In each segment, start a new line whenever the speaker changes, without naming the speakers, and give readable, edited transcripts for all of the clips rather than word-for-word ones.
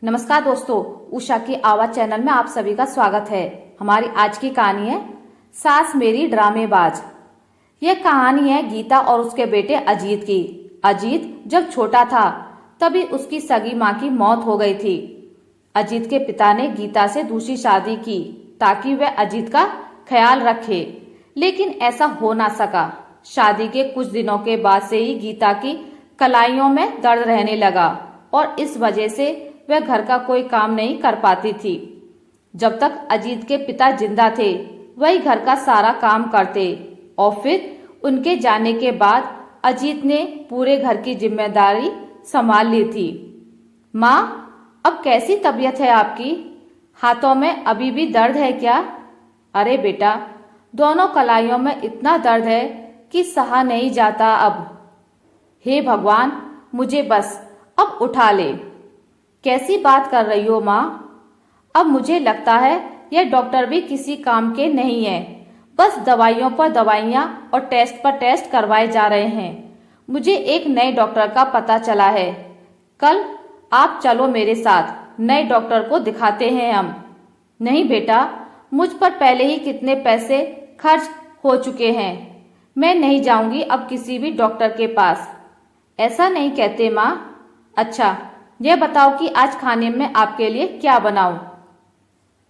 नमस्कार दोस्तों, उषा की आवाज चैनल में आप सभी का स्वागत है। हमारी आज की कहानी है सास मेरी ड्रामेबाज। यह कहानी है गीता और उसके बेटे अजीत की। अजीत जब छोटा था तभी उसकी सगी माँ की मौत हो गई थी। अजीत के पिता ने गीता से दूसरी शादी की ताकि वह अजीत का ख्याल रखे, लेकिन ऐसा हो ना सका। शादी के कुछ दिनों के बाद से ही गीता की कलाइयों में दर्द रहने लगा और इस वजह से वह घर का कोई काम नहीं कर पाती थी। जब तक अजीत के पिता जिंदा थे वही घर का सारा काम करते और फिर उनके जाने के बाद अजीत ने पूरे घर की जिम्मेदारी संभाल ली थी। माँ, अब कैसी तबीयत है आपकी? हाथों में अभी भी दर्द है क्या? अरे बेटा, दोनों कलाइयों में इतना दर्द है कि सहा नहीं जाता अब। हे भगवान, मुझे बस अब उठा ले। कैसी बात कर रही हो माँ? अब मुझे लगता है यह डॉक्टर भी किसी काम के नहीं है। बस दवाइयों पर दवाइयाँ और टेस्ट पर टेस्ट करवाए जा रहे हैं। मुझे एक नए डॉक्टर का पता चला है। कल आप चलो मेरे साथ, नए डॉक्टर को दिखाते हैं हम। नहीं बेटा, मुझ पर पहले ही कितने पैसे खर्च हो चुके हैं। मैं नहीं जाऊंगी अब किसी भी डॉक्टर के पास। ऐसा नहीं कहते माँ। अच्छा, यह बताओ कि आज खाने में आपके लिए क्या बनाऊं?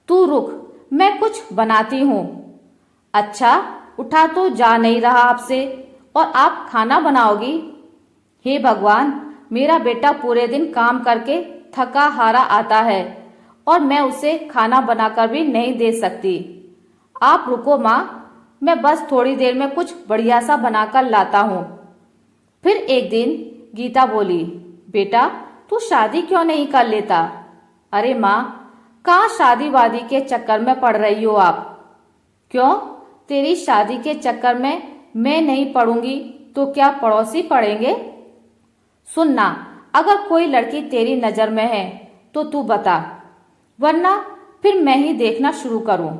तू रुक, मैं कुछ बनाती हूँ। अच्छा, उठा तो जा नहीं रहा आपसे और आप खाना बनाओगी? हे भगवान, मेरा बेटा पूरे दिन काम करके थका हारा आता है और मैं उसे खाना बनाकर भी नहीं दे सकती। आप रुको माँ, मैं बस थोड़ी देर में कुछ बढ़िया सा बनाकर लाता हूँ। फिर एक दिन गीता बोली, बेटा तू शादी क्यों नहीं कर लेता? अरे माँ, कहाँ शादी वादी के चक्कर में पड़ रही हो आप? क्यों, तेरी शादी के चक्कर में मैं नहीं पड़ूंगी तो क्या पड़ोसी पड़ेंगे? सुनना, अगर कोई लड़की तेरी नजर में है तो तू बता, वरना फिर मैं ही देखना शुरू करूं।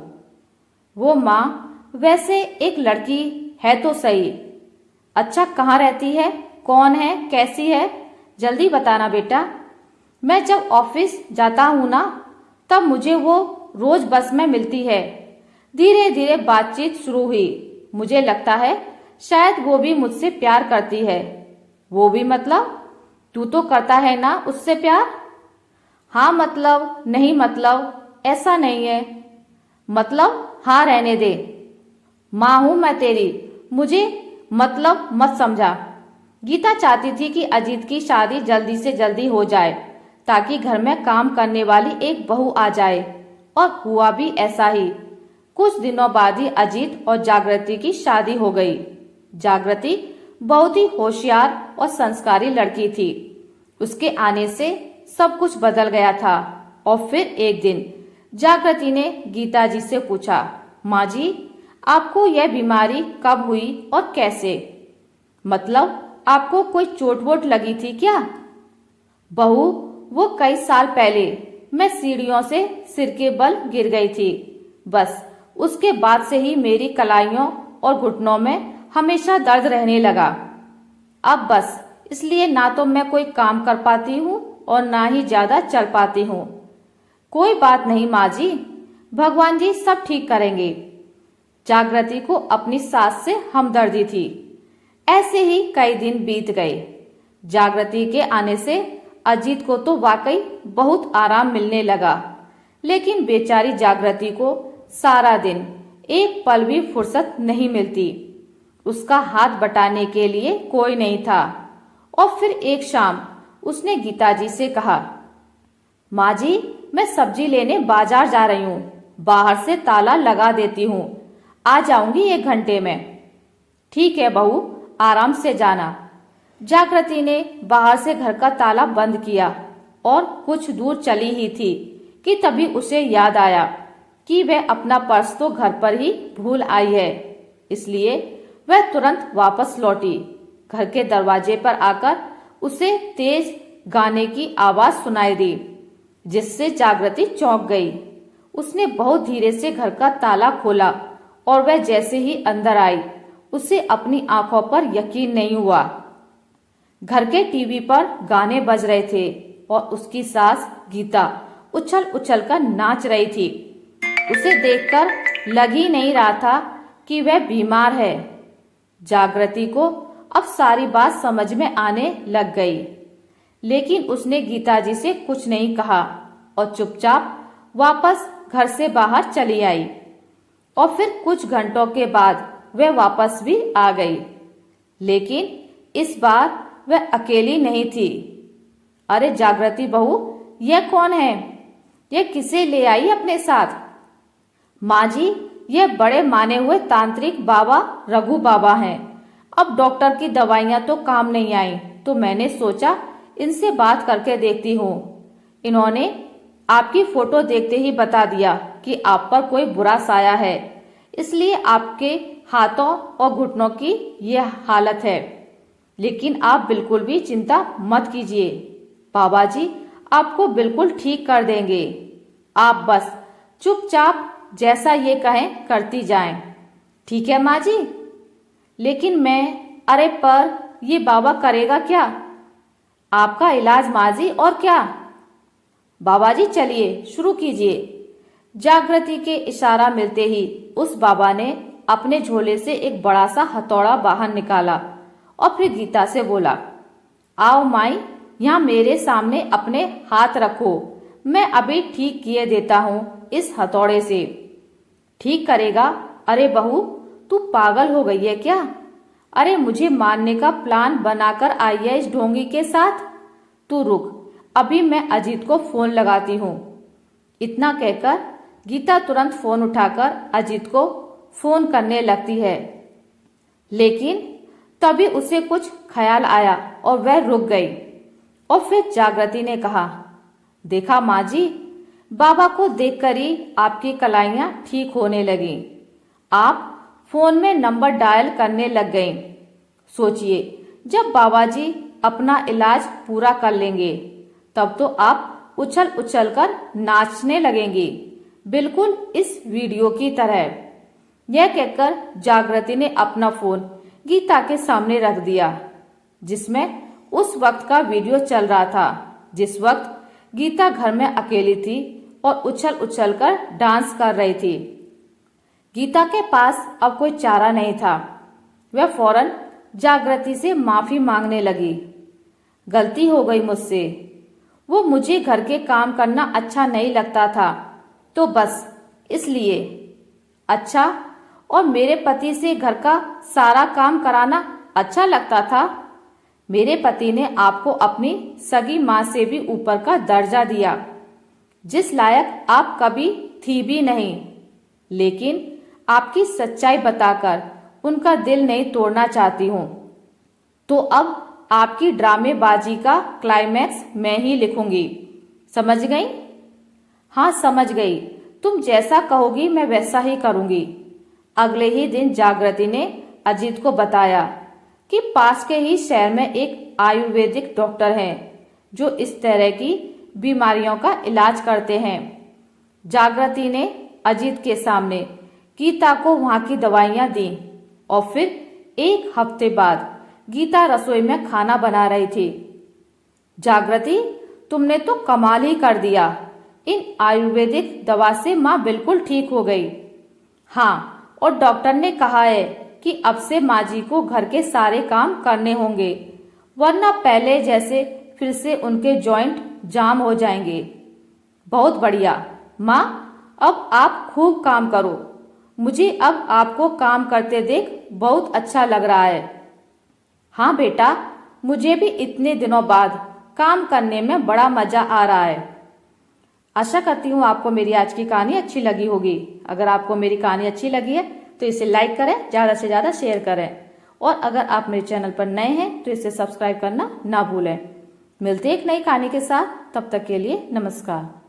वो माँ, वैसे एक लड़की है तो सही। अच्छा, कहाँ रहती है, कौन है, कैसी है? जल्दी बताना बेटा। मैं जब ऑफिस जाता हूँ ना, तब मुझे वो रोज बस में मिलती है। धीरे धीरे बातचीत शुरू हुई। मुझे लगता है शायद वो भी मुझसे प्यार करती है। वो भी मतलब? तू तो करता है ना उससे प्यार? हाँ मतलब, नहीं मतलब, ऐसा नहीं है। मतलब हाँ, रहने दे। माँ हूं मैं तेरी, मुझे मतलब मत समझा। गीता चाहती थी कि अजीत की शादी जल्दी से जल्दी हो जाए ताकि घर में काम करने वाली एक बहू आ जाए, और हुआ भी ऐसा ही। कुछ दिनों बाद ही अजीत और जागृति की शादी हो गई। जागृति बहुत ही होशियार और संस्कारी लड़की थी। उसके आने से सब कुछ बदल गया था। और फिर एक दिन जागृति ने गीता जी से पूछा, माँ जी, आपको यह बीमारी कब हुई और कैसे? मतलब आपको कोई चोट वोट लगी थी क्या? बहू, वो कई साल पहले मैं सीढ़ियों से सिर के बल गिर गई थी। बस उसके बाद से ही मेरी कलाइयों और घुटनों में हमेशा दर्द रहने लगा। अब बस इसलिए ना तो मैं कोई काम कर पाती हूँ और ना ही ज्यादा चल पाती हूँ। कोई बात नहीं माँ जी, भगवान जी सब ठीक करेंगे। जागृति को अपनी सास से हमदर्दी थी। ऐसे ही कई दिन बीत गए। जागृति के आने से अजीत को तो वाकई बहुत आराम मिलने लगा, लेकिन बेचारी जागृति को सारा दिन एक पल भी फुर्सत नहीं मिलती। उसका हाथ बटाने के लिए कोई नहीं था। और फिर एक शाम उसने गीता जी से कहा, माँ जी, मैं सब्जी लेने बाजार जा रही हूँ, बाहर से ताला लगा देती हूँ, आ जाऊंगी 1 घंटे में। ठीक है बहू, आराम से जाना। जागृति ने बाहर से घर का ताला बंद किया और कुछ दूर चली ही थी कि तभी उसे याद आया कि वह अपना पर्स तो घर पर ही भूल आई है। इसलिए वह तुरंत वापस लौटी। घर के दरवाजे पर आकर उसे तेज गाने की आवाज सुनाई दी, जिससे जागृति चौंक गई। उसने बहुत धीरे से घर का ताला खोला और वह जैसे ही अंदर आई, उसे अपनी आंखों पर यकीन नहीं हुआ। घर के टीवी पर गाने बज रहे थे और उसकी सास गीता उछल उछल कर नाच रही थी। उसे देखकर लग ही नहीं रहा था कि वह बीमार है। जागृति को अब सारी बात समझ में आने लग गई, लेकिन उसने गीता जी से कुछ नहीं कहा और चुपचाप वापस घर से बाहर चली आई। और फिर कुछ घंटों के बाद वह वापस भी आ गई, लेकिन इस बार वह अकेली नहीं थी। अरे जागृति बहू, यह कौन है? यह किसे ले आई अपने साथ? माँ जी, यह बड़े माने हुए तांत्रिक बाबा रघु बाबा हैं। अब डॉक्टर की दवाइयाँ तो काम नहीं आई, तो मैंने सोचा इनसे बात करके देखती हूँ। इन्होंने आपकी फोटो देखते ही बता दिया कि आप पर कोई बुरा साया है, इसलिए आपके हाथों और घुटनों की यह हालत है। लेकिन आप बिल्कुल भी चिंता मत कीजिए, बाबा जी आपको बिल्कुल ठीक कर देंगे। आप बस चुपचाप जैसा ये कहें करती जाएं। ठीक है माँ जी? लेकिन अरे पर ये बाबा करेगा क्या? आपका इलाज माँ जी, और क्या? बाबा जी चलिए शुरू कीजिए। जागृति के इशारा मिलते ही उस बाबा ने अपने झोले से एक बड़ा सा हथौड़ा बाहर निकाला और फिर गीता से बोला, आओ माई, यहाँ मेरे सामने अपने हाथ रखो, मैं अभी ठीक किए देता हूँ इस हथौड़े से। ठीक करेगा? अरे बहू, तू पागल हो गई है क्या? अरे मुझे मारने का प्लान बनाकर आई है इस ढोंगी के साथ? तू रुक, अभी मैं अजीत को फोन लगाती हूँ। इतना कहकर गीता तुरंत फोन उठाकर अजीत को फोन करने लगती है, लेकिन तभी उसे कुछ ख्याल आया और वह रुक गई। और फिर जागृति ने कहा, देखा माँ जी, बाबा को देखकर ही आपकी कलाइयाँ ठीक होने लगी। आप फोन में नंबर डायल करने लग गईं। सोचिए, जब बाबा जी अपना इलाज पूरा कर लेंगे तब तो आप उछल उछल कर नाचने लगेंगी, बिल्कुल इस वीडियो की तरह। यह कहकर जागृति ने अपना फोन गीता के सामने रख दिया, जिसमें उस वक्त का वीडियो चल रहा था, जिस वक्त गीता घर में अकेली थी और उछल उछल कर डांस कर रही थी। गीता के पास अब कोई चारा नहीं था। वह फौरन जागृति से माफी मांगने लगी। गलती हो गई मुझसे, वो मुझे घर के काम करना अच्छा नहीं लगता था, तो बस इसलिए। अच्छा, और मेरे पति से घर का सारा काम कराना अच्छा लगता था? मेरे पति ने आपको अपनी सगी माँ से भी ऊपर का दर्जा दिया, जिस लायक आप कभी थी भी नहीं। लेकिन आपकी सच्चाई बताकर उनका दिल नहीं तोड़ना चाहती हूँ। तो अब आपकी ड्रामेबाजी का क्लाइमैक्स मैं ही लिखूंगी, समझ गई? हाँ समझ गई, तुम जैसा कहोगी मैं वैसा ही करूंगी। अगले ही दिन जागृति ने अजीत को बताया कि पास के ही शहर में एक आयुर्वेदिक डॉक्टर हैं जो इस तरह की बीमारियों का इलाज करते हैं। जागृति ने अजीत के सामने गीता को वहां की दवाइयां दी और फिर एक हफ्ते बाद गीता रसोई में खाना बना रही थी। जागृति, तुमने तो कमाल ही कर दिया, इन आयुर्वेदिक दवा से माँ बिल्कुल ठीक हो गई। हाँ, और डॉक्टर ने कहा है कि अब से माँ जी को घर के सारे काम करने होंगे, वरना पहले जैसे फिर से उनके जॉइंट जाम हो जाएंगे। बहुत बढ़िया माँ, अब आप खूब काम करो। मुझे अब आपको काम करते देख बहुत अच्छा लग रहा है। हाँ बेटा, मुझे भी इतने दिनों बाद काम करने में बड़ा मजा आ रहा है। आशा करती हूँ आपको मेरी आज की कहानी अच्छी लगी होगी। अगर आपको मेरी कहानी अच्छी लगी है तो इसे लाइक करें, ज़्यादा से ज़्यादा शेयर करें, और अगर आप मेरे चैनल पर नए हैं तो इसे सब्सक्राइब करना ना भूलें। मिलते एक नई कहानी के साथ, तब तक के लिए नमस्कार।